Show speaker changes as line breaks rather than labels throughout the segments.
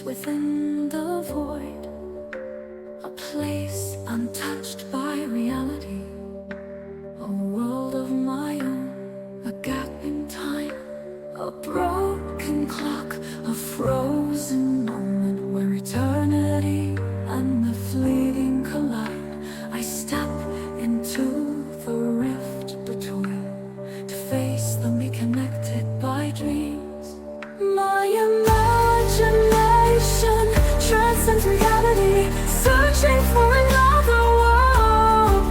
within the void, a place untouched by reality, a world of my own, a gap in time, a broken clock, a frozen moment where eternity and the fleeting collide. I step into the rift between to face the me connected by dreams. My imagination transcends reality, searching for another world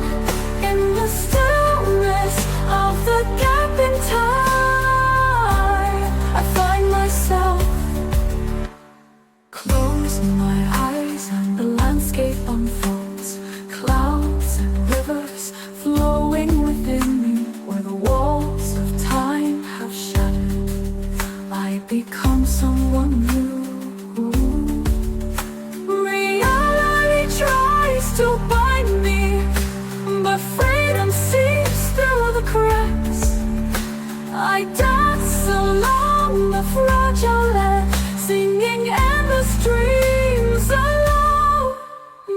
in the stillness of the gap in time. I find myself, close my eyes and the landscape unfolds, clouds and rivers flowing within me, where the walls of time have shattered. I become someone new. Reality tries to bind me, but freedom seeps through the cracks. I dance along the fragile edge, singing endless dreams alone.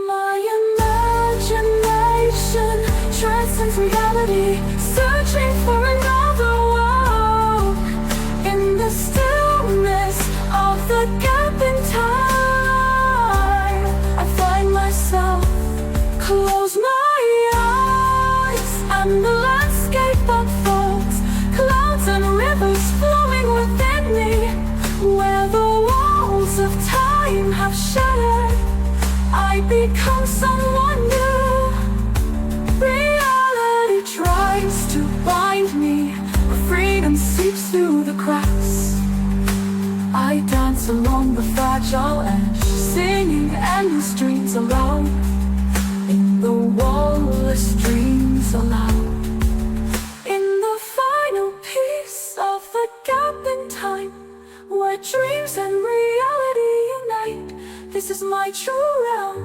My imagination transcends reality, searching for another world in the stillness of the gap in time. I find myself, close my eyes and the landscape unfolds, clouds and rivers flowing within me, where the walls of time have shattered. I become someone new. Reality tries to bind me, but freedom seeps through the cracks. I dance along the fragile edge, singing endless dreams aloud, in the wall-less dreams aloud. In the final piece of the gap in time, where dreams and reality unite, this is my true realm.